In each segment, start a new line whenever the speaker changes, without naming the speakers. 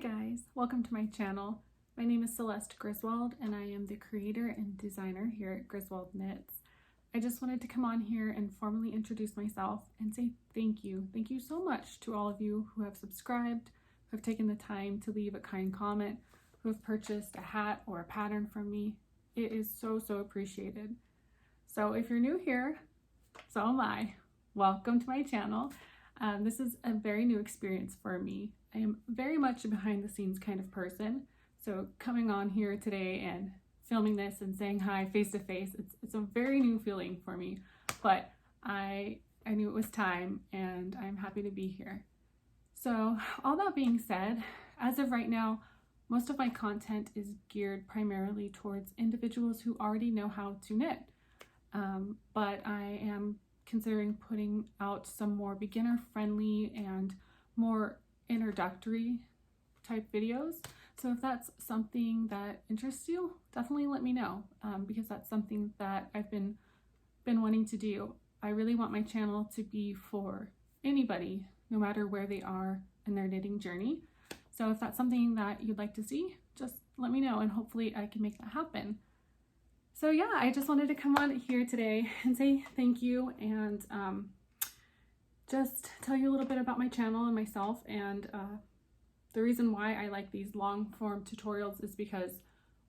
guys, welcome to my channel. My name is Celeste Griswold and I am the creator and designer here at griswoldknits. I just wanted to come on here and formally introduce myself and say thank you. Thank you so much to all of you who have subscribed, who have taken the time to leave a kind comment, who have purchased a hat or a pattern from me. It is so appreciated. So if you're new here, so am I. Welcome to my channel. This is a very new experience for me. I am very much a behind the scenes kind of person. So coming on here today and filming this and saying hi face to face, it's a very new feeling for me, but I knew it was time and I'm happy to be here. So all that being said, as of right now, most of my content is geared primarily towards individuals who already know how to knit. But I am considering putting out some more beginner friendly and more introductory type videos. So if that's something that interests you, definitely let me know, because that's something that I've been wanting to do. I really want my channel to be for anybody, no matter where they are in their knitting journey. So if that's something that you'd like to see, just let me know and hopefully I can make that happen. So yeah, I just wanted to come on here today and say thank you and just tell you a little bit about my channel and myself. And the reason why I like these long form tutorials is because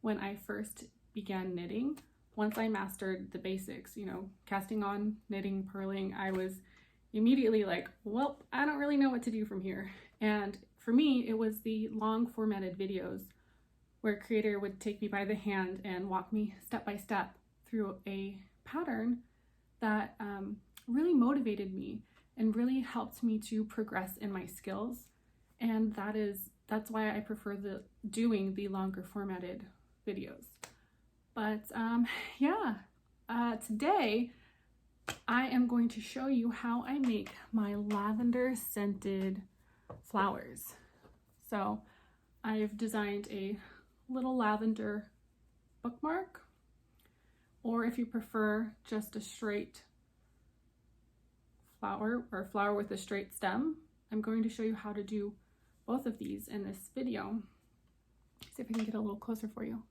when I first began knitting, once I mastered the basics, you know, casting on, knitting, purling, I was immediately like, well, I don't really know what to do from here. And for me, it was the long formatted videos where a creator would take me by the hand and walk me step by step through a pattern that really motivated me and really helped me to progress in my skills. And that's why I prefer doing the longer formatted videos. But today I am going to show you how I make my lavender scented flowers. So I've designed a little lavender bookmark, or if you prefer just a straight flower or flower with a straight stem, I'm going to show you how to do both of these in this video. See if I can get a little closer for you.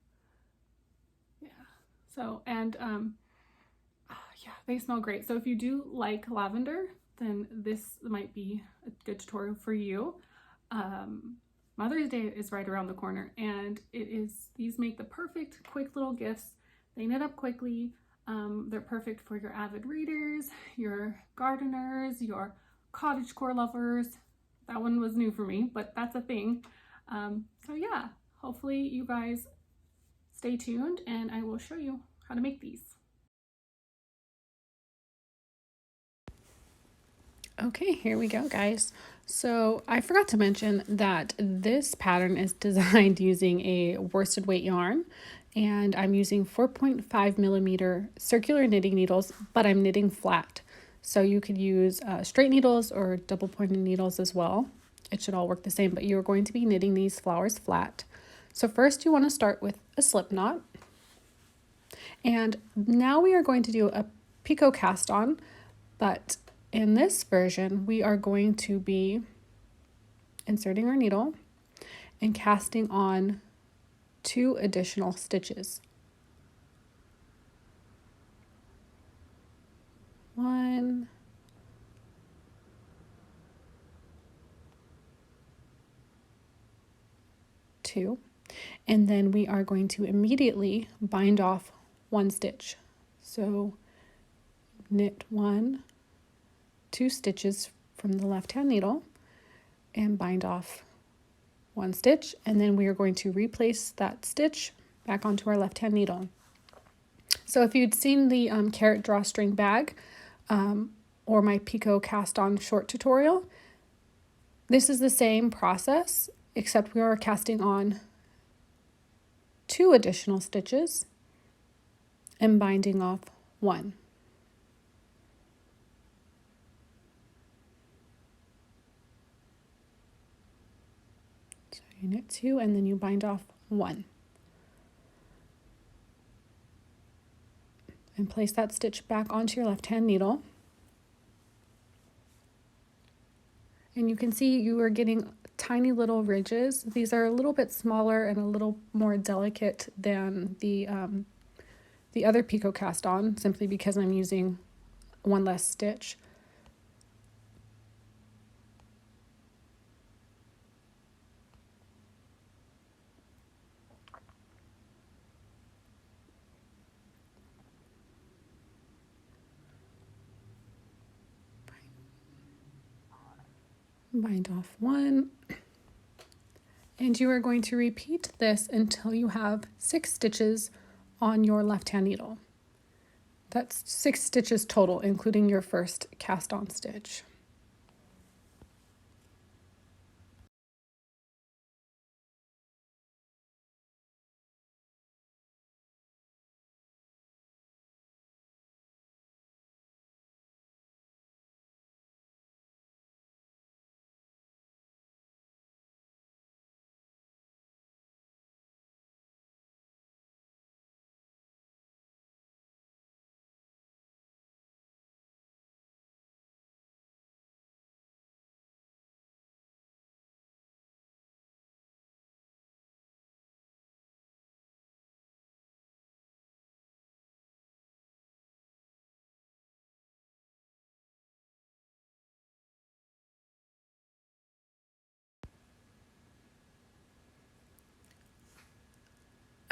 Yeah. So, and yeah, they smell great. So if you do like lavender, then this might be a good tutorial for you. Mother's Day is right around the corner, and these make the perfect quick little gifts. They knit up quickly. They're perfect for your avid readers, your gardeners, your cottagecore lovers. That one was new for me, but that's a thing. So yeah, hopefully you guys stay tuned and I will show you how to make these. Okay, here we go, guys. So I forgot to mention that this pattern is designed using a worsted weight yarn, and I'm using 4.5 millimeter circular knitting needles, but I'm knitting flat. So you could use straight needles or double pointed needles as well. It should all work the same, but you're going to be knitting these flowers flat. So first you want to start with a slip knot. And now we are going to do a picot cast on, but in this version, we are going to be inserting our needle and casting on 2 additional stitches. 1, 2, and then we are going to immediately bind off 1 stitch. So knit 2 stitches from the left hand needle and bind off 1 stitch, and then we are going to replace that stitch back onto our left hand needle. So if you'd seen the carrot drawstring bag or my Picot cast on short tutorial, this is the same process, except we are casting on 2 additional stitches and binding off 1. You knit 2 and then you bind off 1. And place that stitch back onto your left hand needle. And you can see you are getting tiny little ridges. These are a little bit smaller and a little more delicate than the other Picot cast on, simply because I'm using one less stitch. Bind off one, and you are going to repeat this until you have 6 stitches on your left hand needle. That's 6 stitches total, including your first cast on stitch.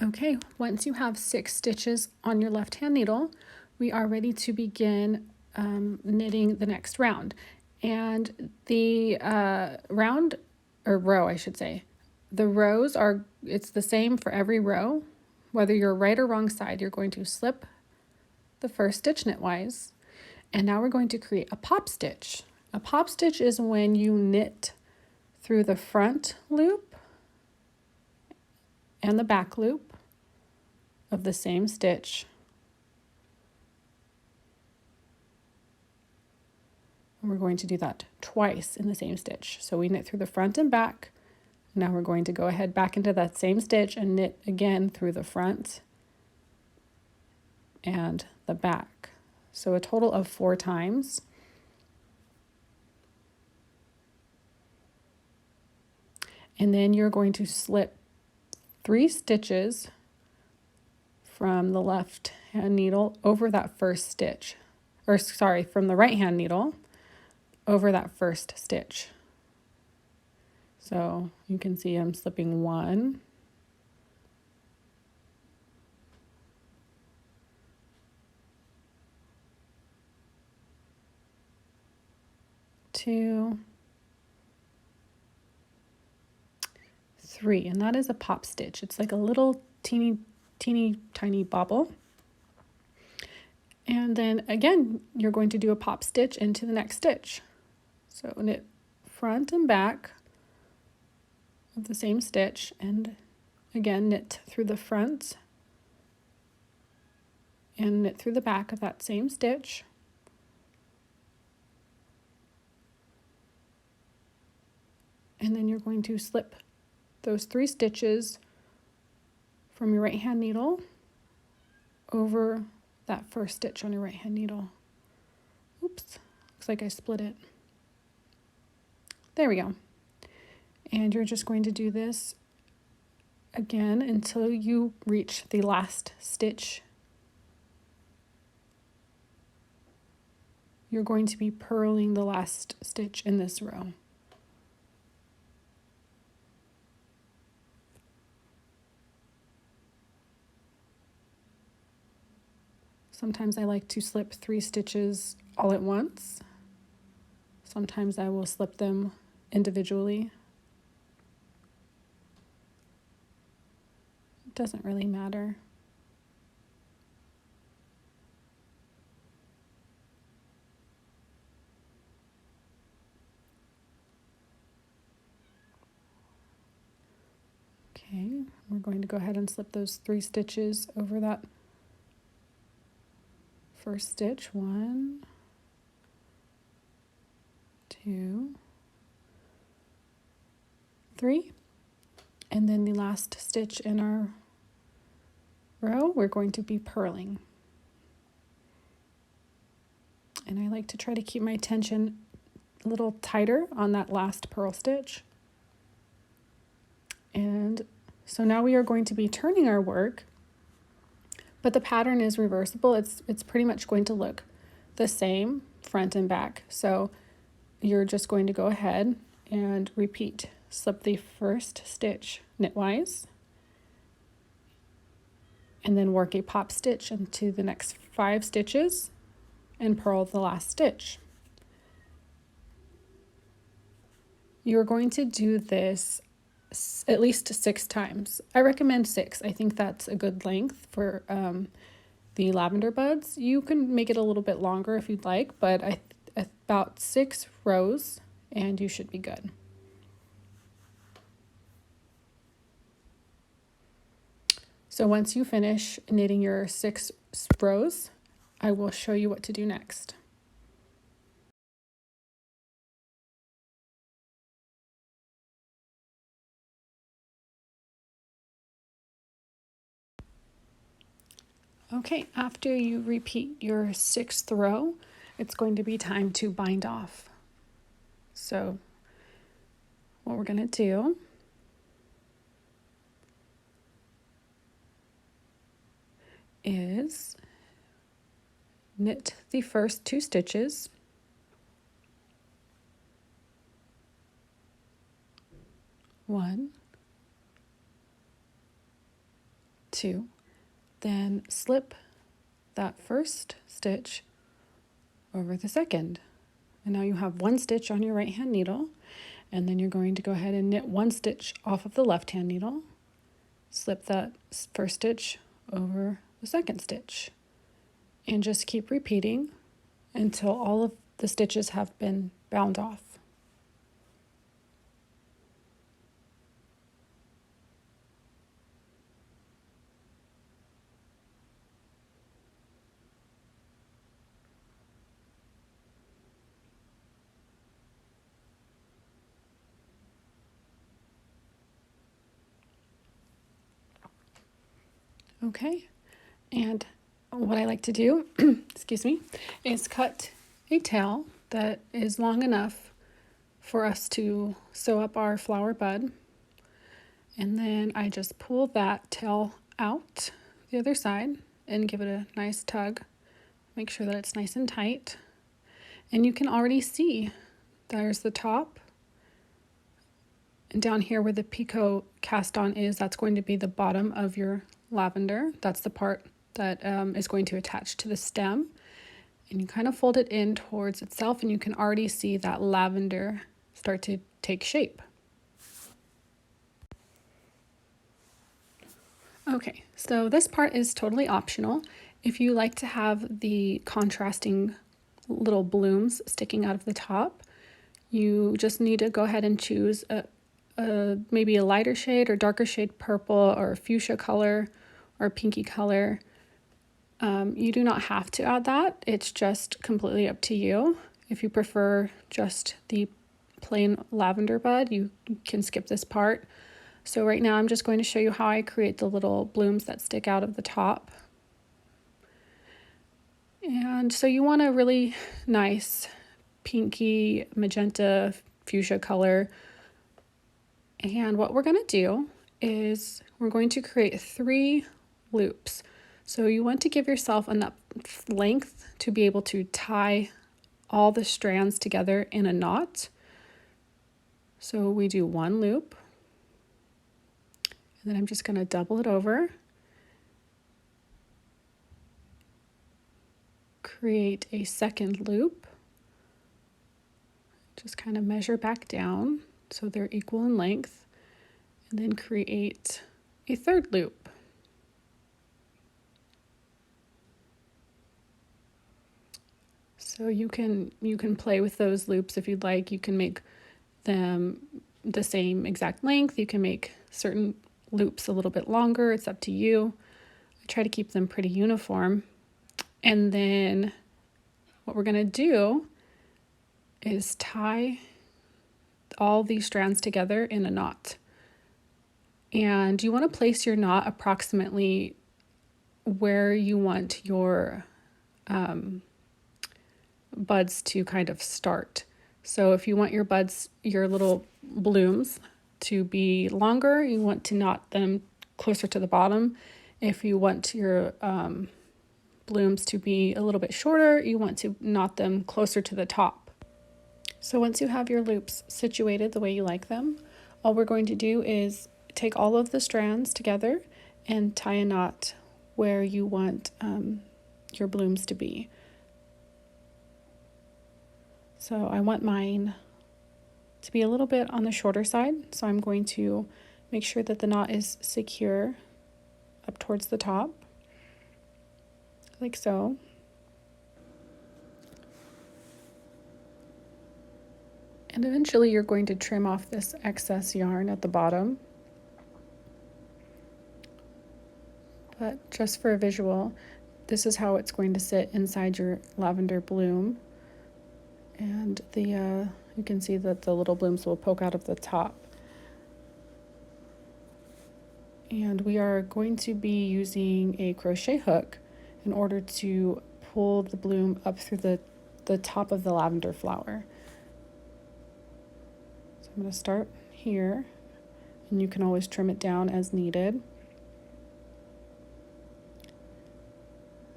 Okay, once you have 6 stitches on your left hand needle, we are ready to begin knitting the next round. And the round, or row I should say, the rows are, it's the same for every row. Whether you're right or wrong side, you're going to slip the first stitch knitwise. And now we're going to create a pop stitch. A pop stitch is when you knit through the front loop and the back loop of the same stitch. And we're going to do that twice in the same stitch. So we knit through the front and back. Now we're going to go ahead back into that same stitch and knit again through the front and the back. So a total of 4 times. And then you're going to slip 3 stitches from the left hand needle over that first stitch, or sorry, from the right hand needle over that first stitch. So you can see I'm slipping 1, 2, 3, and that is a pop stitch. It's like a little teeny tiny bobble. And then again, you're going to do a pop stitch into the next stitch. So knit front and back of the same stitch, and again knit through the front and knit through the back of that same stitch. And then you're going to slip those 3 stitches from your right hand needle over that first stitch on your right hand needle. Oops, looks like I split it. There we go. And you're just going to do this again until you reach the last stitch. You're going to be purling the last stitch in this row. Sometimes I like to slip 3 stitches all at once. Sometimes I will slip them individually. It doesn't really matter. Okay, we're going to go ahead and slip those 3 stitches over that first stitch. 1, 2, 3. And then the last stitch in our row, we're going to be purling. And I like to try to keep my tension a little tighter on that last purl stitch. So now we are going to be turning our work, but the pattern is reversible. It's pretty much going to look the same front and back. So you're just going to go ahead and repeat. Slip the first stitch knitwise, and then work a pop stitch into the next 5 stitches and purl the last stitch. You're going to do this at least 6 times. I recommend 6. I think that's a good length for the lavender buds. You can make it a little bit longer if you'd like, but about 6 rows and you should be good. So once you finish knitting your 6 rows, I will show you what to do next. Okay, after you repeat your 6th row, it's going to be time to bind off. So what we're going to do is knit the first 2 stitches, one, 2, then slip that first stitch over the second. And now you have 1 stitch on your right hand needle, and then you're going to go ahead and knit 1 stitch off of the left hand needle, slip that first stitch over the second stitch, and just keep repeating until all of the stitches have been bound off. Okay, and what I like to do, excuse me, is cut a tail that is long enough for us to sew up our flower bud. And then I just pull that tail out the other side and give it a nice tug. Make sure that it's nice and tight. And you can already see there's the top. And down here where the Picot cast on is, that's going to be the bottom of your lavender. That's the part that is going to attach to the stem. And you kind of fold it in towards itself, and you can already see that lavender start to take shape. Okay, so this part is totally optional. If you like to have the contrasting little blooms sticking out of the top, you just need to go ahead and choose maybe a lighter shade or darker shade purple or fuchsia color or pinky color. You do not have to add that. It's just completely up to you. If you prefer just the plain lavender bud, you can skip this part. So right now I'm just going to show you how I create the little blooms that stick out of the top. And so you want a really nice pinky magenta fuchsia color. And what we're going to do is we're going to create 3 loops. So you want to give yourself enough length to be able to tie all the strands together in a knot. So we do 1 loop, and then I'm just going to double it over, create a second loop, just kind of measure back down so they're equal in length, and then create a third loop. So you can play with those loops if you'd like. You can make them the same exact length. You can make certain loops a little bit longer. It's up to you. I try to keep them pretty uniform. And then what we're going to do is tie all these strands together in a knot. And you want to place your knot approximately where you want your buds to kind of start. So if you want your buds, your little blooms to be longer, you want to knot them closer to the bottom. If you want your blooms to be a little bit shorter, you want to knot them closer to the top. So once you have your loops situated the way you like them, all we're going to do is take all of the strands together and tie a knot where you want your blooms to be. So I want mine to be a little bit on the shorter side, so I'm going to make sure that the knot is secure up towards the top, like so. And eventually you're going to trim off this excess yarn at the bottom. But just for a visual, this is how it's going to sit inside your lavender bloom. And you can see that the little blooms will poke out of the top. And we are going to be using a crochet hook in order to pull the bloom up through the top of the lavender flower. So I'm going to start here, and you can always trim it down as needed.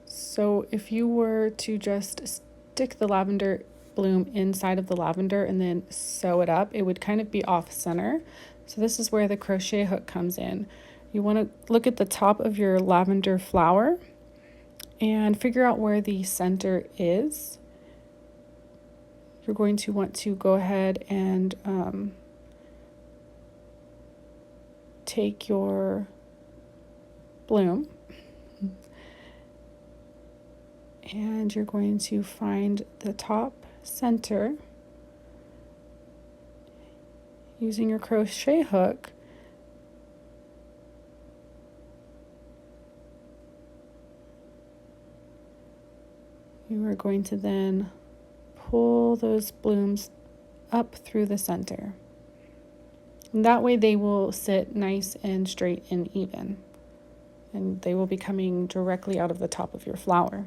So if you were to just stick the lavender bloom inside of the lavender and then sew it up, it would kind of be off center. So this is where the crochet hook comes in. You want to look at the top of your lavender flower and figure out where the center is. You're going to want to go ahead and take your bloom, and you're going to find the top center using your crochet hook. You are going to then pull those blooms up through the center. And that way they will sit nice and straight and even, and they will be coming directly out of the top of your flower.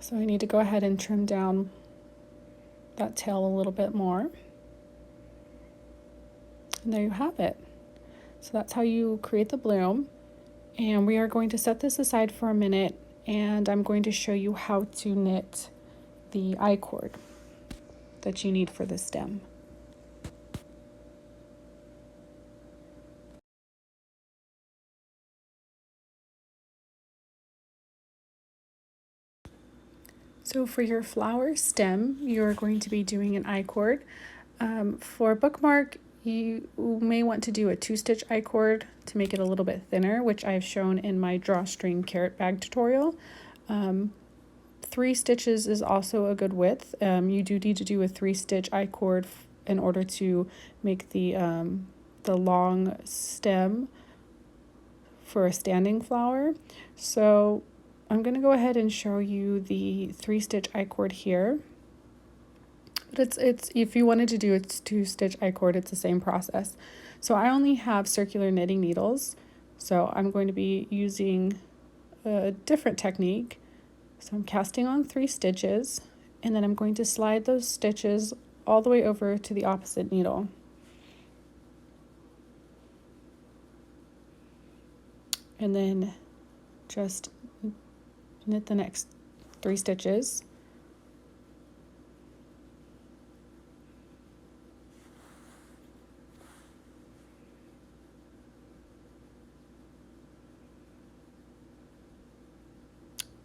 So I need to go ahead and trim down that tail a little bit more. And there you have it. So that's how you create the bloom. And we are going to set this aside for a minute, and I'm going to show you how to knit the I-cord that you need for the stem. So for your flower stem, you're going to be doing an I-cord. For a bookmark, you may want to do a 2-stitch I-cord to make it a little bit thinner, which I've shown in my drawstring carrot bag tutorial. 3 stitches is also a good width. You do need to do a 3-stitch I-cord in order to make the long stem for a standing flower. So I'm going to go ahead and show you the 3-stitch I-cord here. But it's if you wanted to do a 2-stitch I-cord, it's the same process. So I only have circular knitting needles, so I'm going to be using a different technique. So I'm casting on 3 stitches, and then I'm going to slide those stitches all the way over to the opposite needle. And then just knit the next 3 stitches.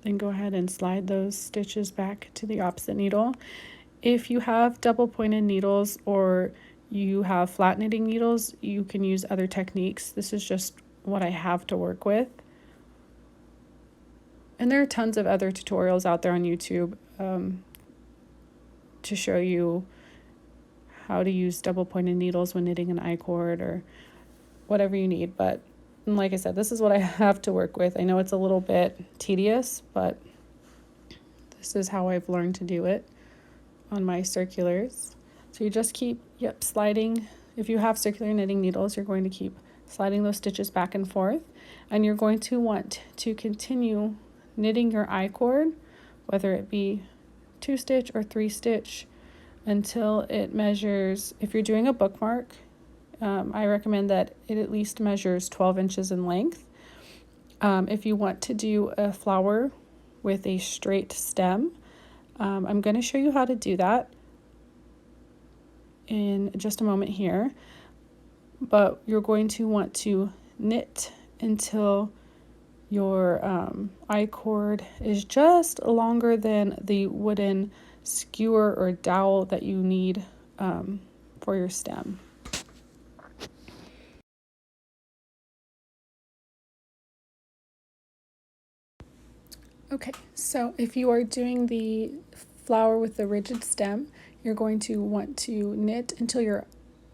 Then go ahead and slide those stitches back to the opposite needle. If you have double pointed needles or you have flat knitting needles, you can use other techniques. This is just what I have to work with. And there are tons of other tutorials out there on YouTube to show you how to use double pointed needles when knitting an I-cord or whatever you need. But like I said, this is what I have to work with. I know it's a little bit tedious, but this is how I've learned to do it on my circulars. So you just keep, sliding. If you have circular knitting needles, you're going to keep sliding those stitches back and forth, and you're going to want to continue knitting your I-cord, whether it be 2-stitch or 3-stitch, until it measures, if you're doing a bookmark, I recommend that it at least measures 12 inches in length. If you want to do a flower with a straight stem, I'm going to show you how to do that in just a moment here, but you're going to want to knit until your I-cord is just longer than the wooden skewer or dowel that you need for your stem. Okay, so if you are doing the flower with the rigid stem, you're going to want to knit until your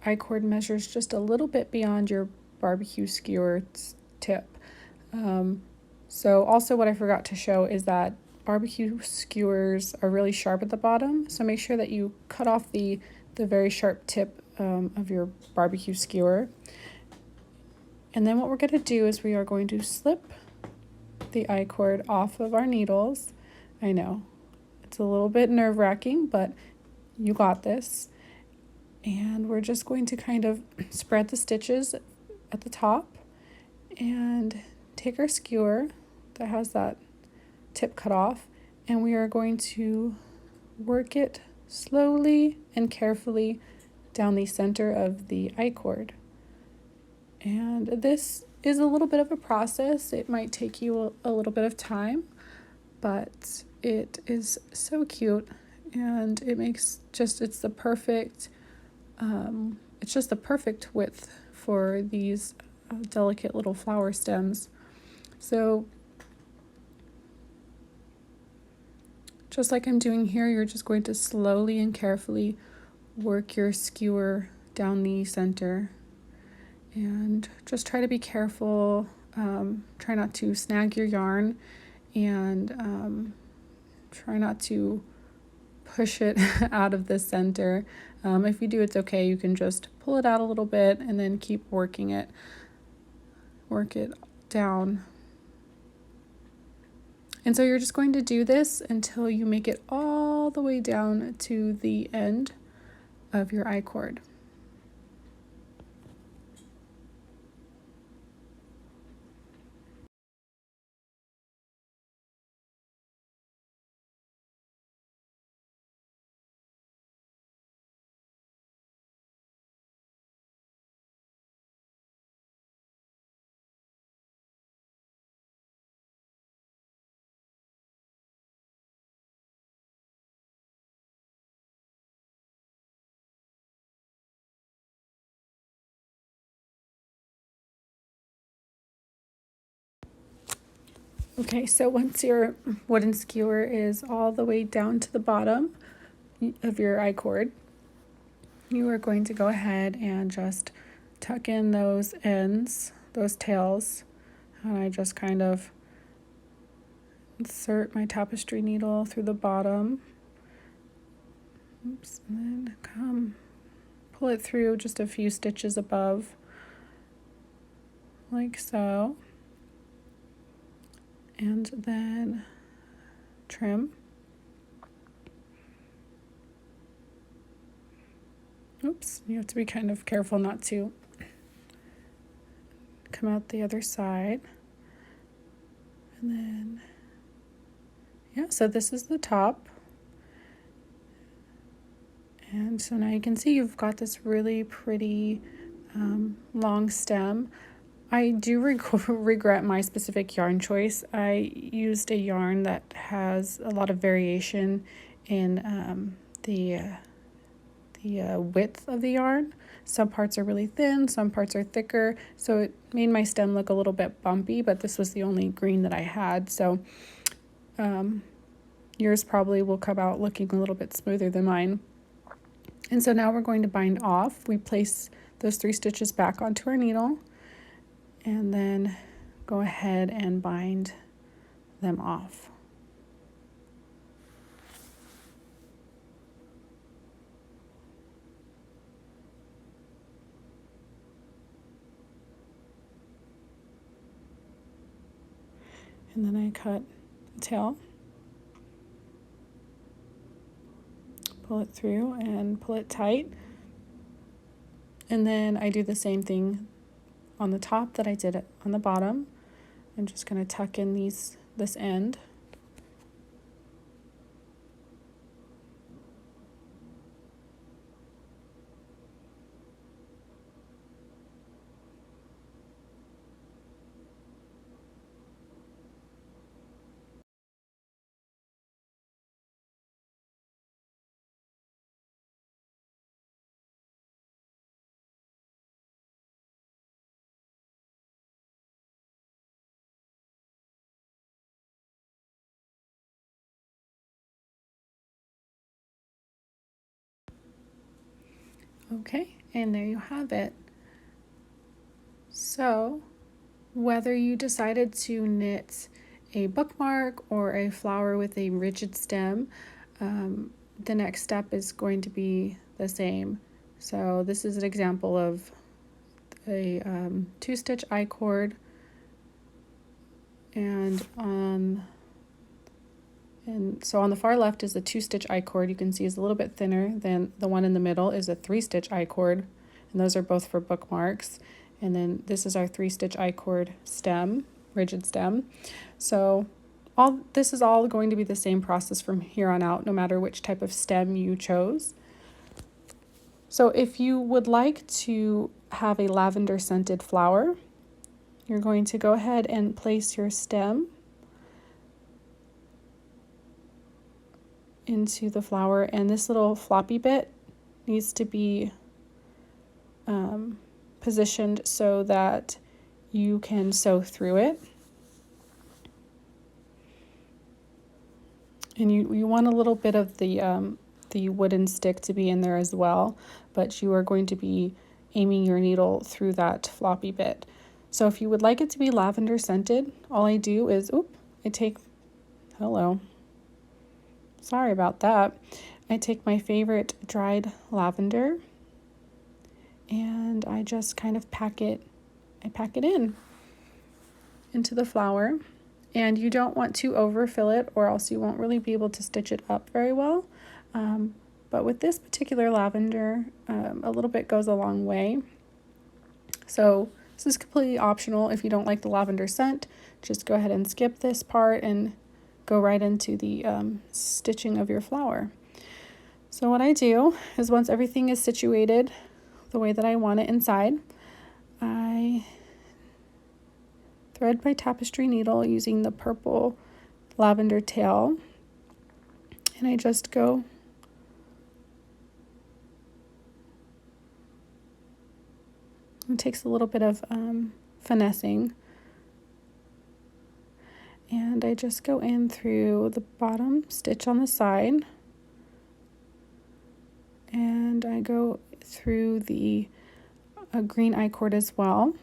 I-cord measures just a little bit beyond your barbecue skewer tip. So also what I forgot to show is that barbecue skewers are really sharp at the bottom, so make sure that you cut off the very sharp tip of your barbecue skewer. And then what we're going to do is we are going to slip the I-cord off of our needles. I know it's a little bit nerve-wracking, but you got this. And we're just going to kind of spread the stitches at the top and take our skewer that has that tip cut off, and we are going to work it slowly and carefully down the center of the I-cord. And this is a little bit of a process. It might take you a little bit of time, but it is so cute, and it makes it's the perfect it's just the perfect width for these delicate little flower stems. So just like I'm doing here, you're just going to slowly and carefully work your skewer down the center, and just try to be careful. Try not to snag your yarn, and try not to push it out of the center. If you do, it's okay. You can just pull it out a little bit and then keep working it. Work it down. And so you're just going to do this until you make it all the way down to the end of your I-cord. Okay, so once your wooden skewer is all the way down to the bottom of your I-cord, you are going to go ahead and just tuck in those ends, those tails, and I just kind of insert my tapestry needle through the bottom. Oops, and then pull it through just a few stitches above, like so. And then trim. Oops, you have to be kind of careful not to come out the other side. And then, yeah, so this is the top. And so now you can see you've got this really pretty long stem. I do regret my specific yarn choice. I used a yarn that has a lot of variation in the width of the yarn. Some parts are really thin, some parts are thicker, so it made my stem look a little bit bumpy, but this was the only green that I had, so yours probably will come out looking a little bit smoother than mine. And so now we're going to bind off. We place those 3 stitches back onto our needle, and then go ahead and bind them off. And then I cut the tail, pull it through and pull it tight. And then I do the same thing on the top that I did on the bottom. I'm just going to tuck in this end. Okay, and there you have it. So, whether you decided to knit a bookmark or a flower with a rigid stem, the next step is going to be the same. So this is an example of a 2-stitch I-cord, and so on the far left is a 2-stitch I-cord. You can see is a little bit thinner than the one in the middle is a 3-stitch I-cord, and those are both for bookmarks. And then this is our 3-stitch I-cord stem, rigid stem. So this is all going to be the same process from here on out, no matter which type of stem you chose. So if you would like to have a lavender scented flower, you're going to go ahead and place your stem into the flower, and this little floppy bit needs to be positioned so that you can sew through it. And you want a little bit of the wooden stick to be in there as well, but you are going to be aiming your needle through that floppy bit. So if you would like it to be lavender scented, all I do is, sorry about that. I take my favorite dried lavender and I just kind of pack it into the flower. And you don't want to overfill it, or else you won't really be able to stitch it up very well. But with this particular lavender, a little bit goes a long way. So this is completely optional. If you don't like the lavender scent, just go ahead and skip this part and go right into the stitching of your flower. So what I do is, once everything is situated the way that I want it inside, I thread my tapestry needle using the purple lavender tail, and I just go it takes a little bit of finessing, and I just go in through the bottom stitch on the side, and I go through the green I-cord as well.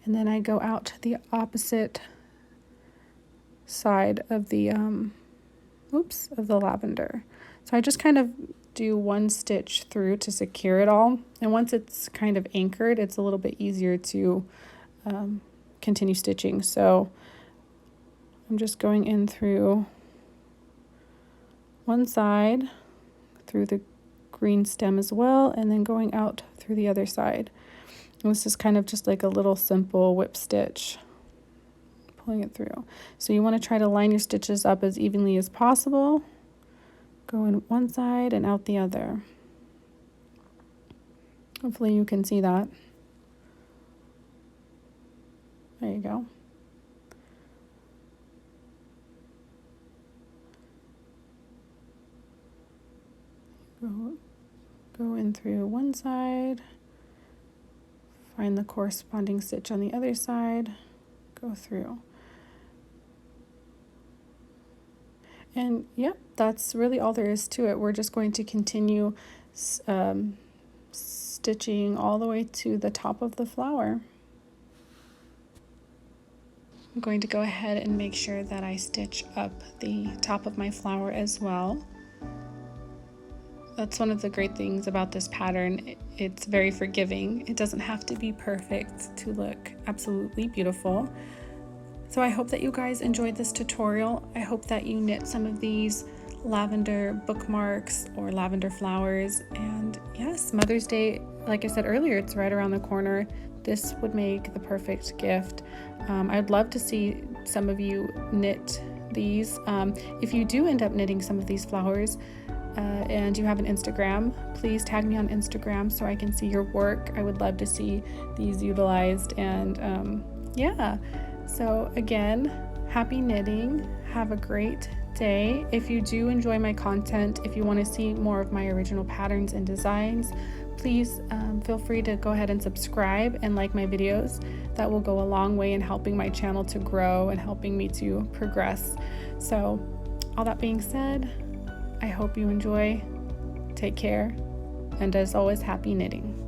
And then I go out to the opposite side of the lavender. So I just kind of do one stitch through to secure it all. And once it's kind of anchored, it's a little bit easier to continue stitching. So I'm just going in through one side, through the green stem as well, and then going out through the other side. This is kind of just like a little simple whip stitch, pulling it through. So you want to try to line your stitches up as evenly as possible. Go in one side and out the other. Hopefully you can see that. There you go. Go in through one side. Find the corresponding stitch on the other side, go through. And yep, that's really all there is to it. We're just going to continue stitching all the way to the top of the flower. I'm going to go ahead and make sure that I stitch up the top of my flower as well. That's one of the great things about this pattern. It's very forgiving. It doesn't have to be perfect to look absolutely beautiful. So I hope that you guys enjoyed this tutorial. I hope that you knit some of these lavender bookmarks or lavender flowers. And yes, Mother's Day, like I said earlier, it's right around the corner. This would make the perfect gift. I'd love to see some of you knit these. If you do end up knitting some of these flowers and you have an Instagram, please tag me on Instagram so I can see your work. I would love to see these utilized. And yeah, so again, happy knitting. Have a great day. If you do enjoy my content, if you want to see more of my original patterns and designs, please feel free to go ahead and subscribe and like my videos. That will go a long way in helping my channel to grow and helping me to progress. So all that being said, I hope you enjoy. Take care, and as always, happy knitting.